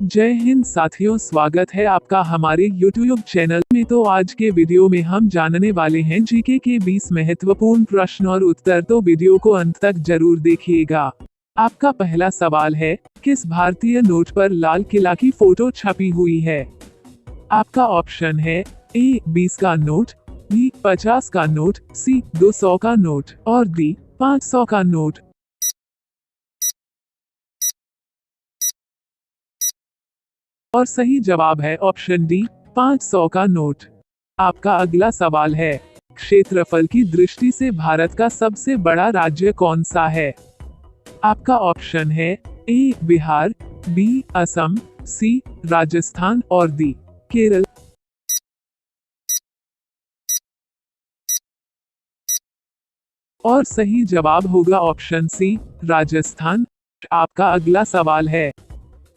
जय हिंद साथियों, स्वागत है आपका हमारे YouTube चैनल में। तो आज के वीडियो में हम जानने वाले हैं जीके के 20 महत्वपूर्ण प्रश्न और उत्तर, तो वीडियो को अंत तक जरूर देखिएगा। आपका पहला सवाल है, किस भारतीय नोट पर लाल किला की फोटो छपी हुई है? आपका ऑप्शन है ए 20 का नोट, बी 50 का नोट, सी 200 का नोट और डी 500 का नोट। और सही जवाब है ऑप्शन डी 500 का नोट। आपका अगला सवाल है, क्षेत्रफल की दृष्टि से भारत का सबसे बड़ा राज्य कौन सा है? आपका ऑप्शन है ए बिहार, बी असम, सी राजस्थान और डी केरल। और सही जवाब होगा ऑप्शन सी राजस्थान। आपका अगला सवाल है,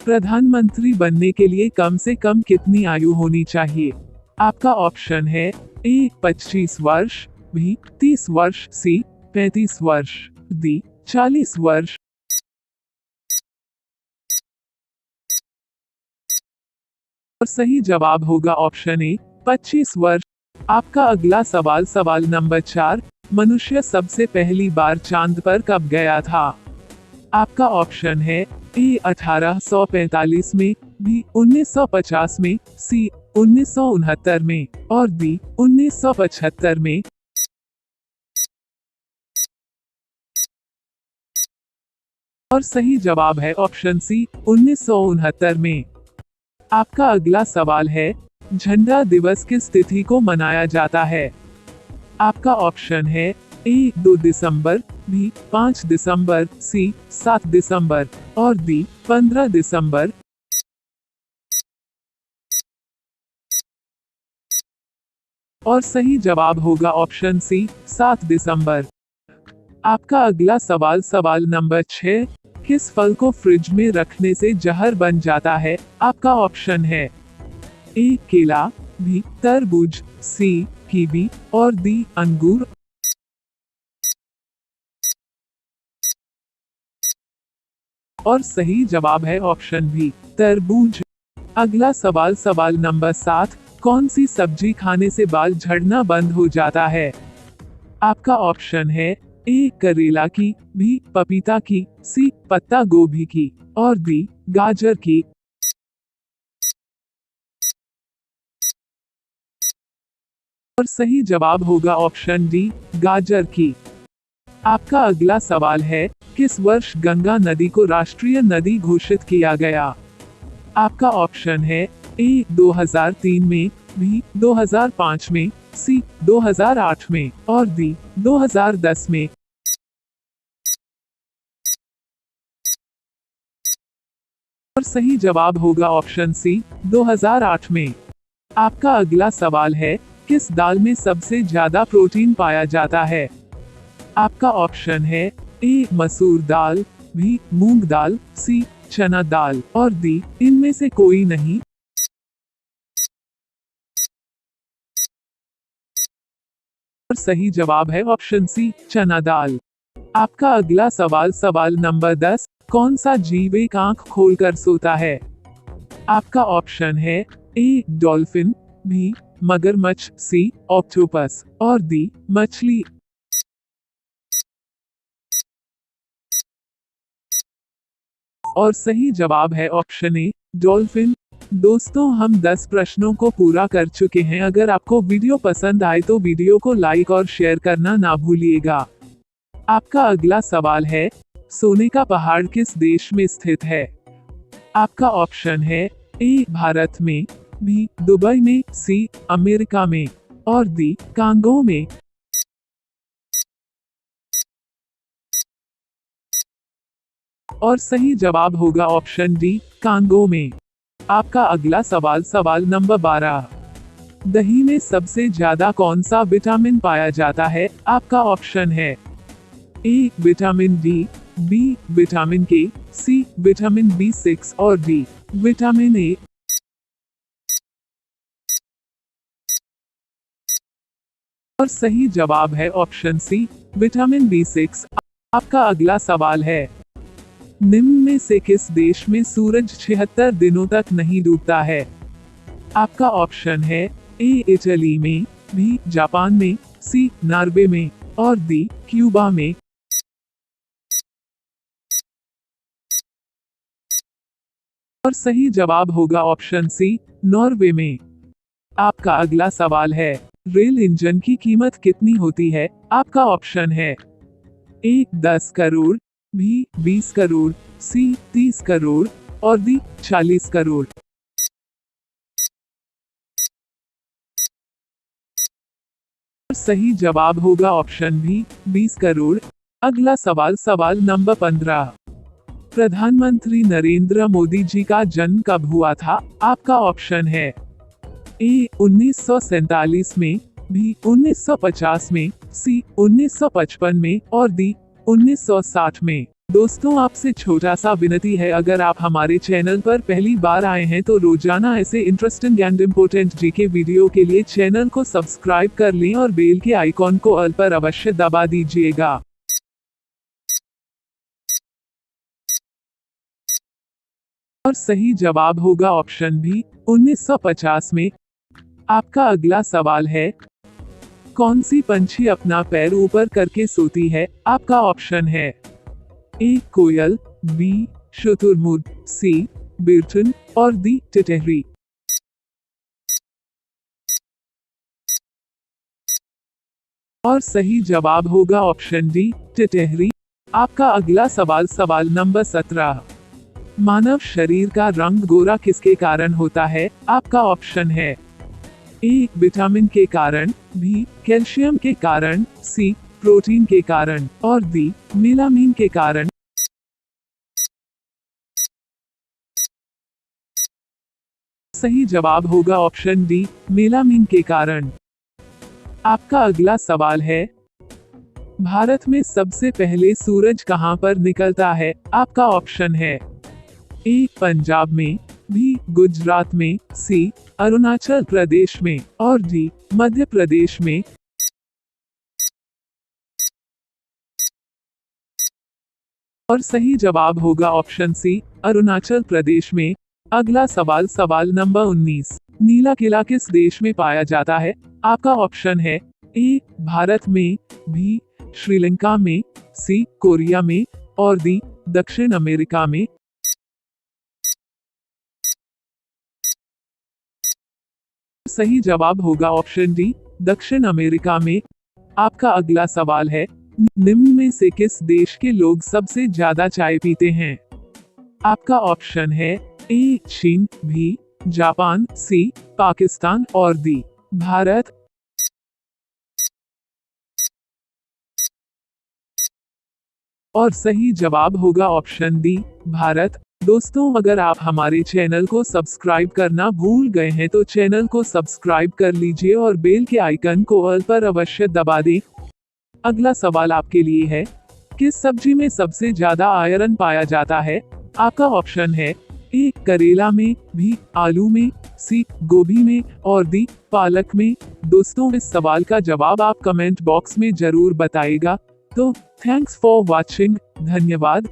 प्रधानमंत्री बनने के लिए कम से कम कितनी आयु होनी चाहिए? आपका ऑप्शन है ए 25 वर्ष, बी 30 वर्ष, सी 35 वर्ष, डी 40 वर्ष। और सही जवाब होगा ऑप्शन ए 25 वर्ष। आपका अगला सवाल नंबर 4, मनुष्य सबसे पहली बार चांद पर कब गया था? आपका ऑप्शन है ए 1845 में, बी 1950 में, सी 1969 में और डी 1975 में। और सही जवाब है ऑप्शन सी 1969 में। आपका अगला सवाल है, झंडा दिवस किस तिथि को मनाया जाता है? आपका ऑप्शन है ए 2 दिसंबर, बी 5 दिसंबर, सी 7 दिसंबर और डी 15 दिसंबर। और सही जवाब होगा ऑप्शन सी 7 दिसंबर। आपका अगला सवाल नंबर 6, किस फल को फ्रिज में रखने से जहर बन जाता है? आपका ऑप्शन है ए केला, बी तरबूज, सी कीवी और डी अंगूर। और सही जवाब है ऑप्शन बी तरबूज। अगला सवाल नंबर 7, कौन सी सब्जी खाने से बाल झड़ना बंद हो जाता है? आपका ऑप्शन है ए करेला की, बी पपीता की, सी पत्ता गोभी की और डी गाजर की। और सही जवाब होगा ऑप्शन डी गाजर की। आपका अगला सवाल है, किस वर्ष गंगा नदी को राष्ट्रीय नदी घोषित किया गया? आपका ऑप्शन है ए 2003 में, बी 2005 में, सी 2008 में और डी 2010 में। और सही जवाब होगा ऑप्शन सी 2008 में। आपका अगला सवाल है, किस दाल में सबसे ज्यादा प्रोटीन पाया जाता है? आपका ऑप्शन है ए मसूर दाल, बी मूंग दाल, सी चना दाल और डी इनमें से कोई नहीं। और सही जवाब है ऑप्शन सी चना दाल। आपका अगला सवाल नंबर 10, कौन सा जीव एक आंख खोलकर सोता है? आपका ऑप्शन है ए डॉल्फिन, बी मगरमच्छ, सी ऑक्टोपस और डी मछली। और सही जवाब है ऑप्शन ए डॉल्फिन। दोस्तों, हम 10 प्रश्नों को पूरा कर चुके हैं। अगर आपको वीडियो पसंद आए तो वीडियो को लाइक और शेयर करना ना भूलिएगा। आपका अगला सवाल है, सोने का पहाड़ किस देश में स्थित है? आपका ऑप्शन है ए भारत में, बी दुबई में, सी अमेरिका में और डी कांगो में। और सही जवाब होगा ऑप्शन डी कांगो में। आपका अगला सवाल नंबर 12, दही में सबसे ज्यादा कौन सा विटामिन पाया जाता है? आपका ऑप्शन है A vitamin D, B vitamin K, C vitamin B6 और डी विटामिन ए। और सही जवाब है ऑप्शन सी विटामिन B6। आपका अगला सवाल है, निम्न में से किस देश में सूरज 76 दिनों तक नहीं डूबता है? आपका ऑप्शन है ए इटली में, बी जापान में, सी नॉर्वे में और डी क्यूबा में। और सही जवाब होगा ऑप्शन सी नॉर्वे में। आपका अगला सवाल है, रेल इंजन की कीमत कितनी होती है? आपका ऑप्शन है ए 10 करोड़, बी 20 करोड़, सी 30 करोड़ और डी 40 करोड़। सही जवाब होगा ऑप्शन बी 20 करोड़। अगला सवाल, सवाल नंबर 15। प्रधानमंत्री नरेंद्र मोदी जी का जन्म कब हुआ था? आपका ऑप्शन है ए 1947 में, बी 1950 में, सी 1955 में और डी 1960 में। दोस्तों, आपसे छोटा सा विनती है, अगर आप हमारे चैनल पर पहली बार आए हैं तो रोजाना ऐसे interesting and important GK video के लिए चैनल को सब्सक्राइब कर लें और बेल के आइकॉन को ऑल पर अवश्य दबा दीजिएगा। और सही जवाब होगा ऑप्शन बी 1950 में। आपका अगला सवाल है, कौन सी पंछी अपना पैर ऊपर करके सोती है? आपका ऑप्शन है ए कोयल, बी शुतुरमुर्ग, सी बिरटन और डी टिटहरी। और सही जवाब होगा ऑप्शन डी टिटहरी। आपका अगला सवाल, सवाल नंबर 17। मानव शरीर का रंग गोरा किसके कारण होता है? आपका ऑप्शन है ए विटामिन के कारण, बी कैल्शियम के कारण, सी प्रोटीन के कारण और डी मेलामिन के कारण। सही जवाब होगा ऑप्शन डी मेलामिन के कारण। आपका अगला सवाल है, भारत में सबसे पहले सूरज कहां पर निकलता है? आपका ऑप्शन है ए पंजाब में, बी गुजरात में, सी अरुणाचल प्रदेश में और डी मध्य प्रदेश में। और सही जवाब होगा ऑप्शन सी अरुणाचल प्रदेश में। अगला सवाल, सवाल नंबर 19। नीला किला किस देश में पाया जाता है? आपका ऑप्शन है ए भारत में, बी श्रीलंका में, सी कोरिया में और डी दक्षिण अमेरिका में। सही जवाब होगा ऑप्शन डी दक्षिण अमेरिका में। आपका अगला सवाल है, निम्न में से किस देश के लोग सबसे ज्यादा चाय पीते हैं? आपका ऑप्शन है ए चीन, बी जापान, सी पाकिस्तान और डी भारत। और सही जवाब होगा ऑप्शन डी भारत। दोस्तों, अगर आप हमारे चैनल को सब्सक्राइब करना भूल गए हैं तो चैनल को सब्सक्राइब कर लीजिए और बेल के आइकन को ऑल पर अवश्य दबा दें। अगला सवाल आपके लिए है, किस सब्जी में सबसे ज्यादा आयरन पाया जाता है? आपका ऑप्शन है ए करेला में, बी आलू में, सी गोभी में और डी पालक में। दोस्तों, इस सवाल का जवाब आप कमेंट बॉक्स में जरूर बताइएगा। तो थैंक्स फॉर वॉचिंग, धन्यवाद।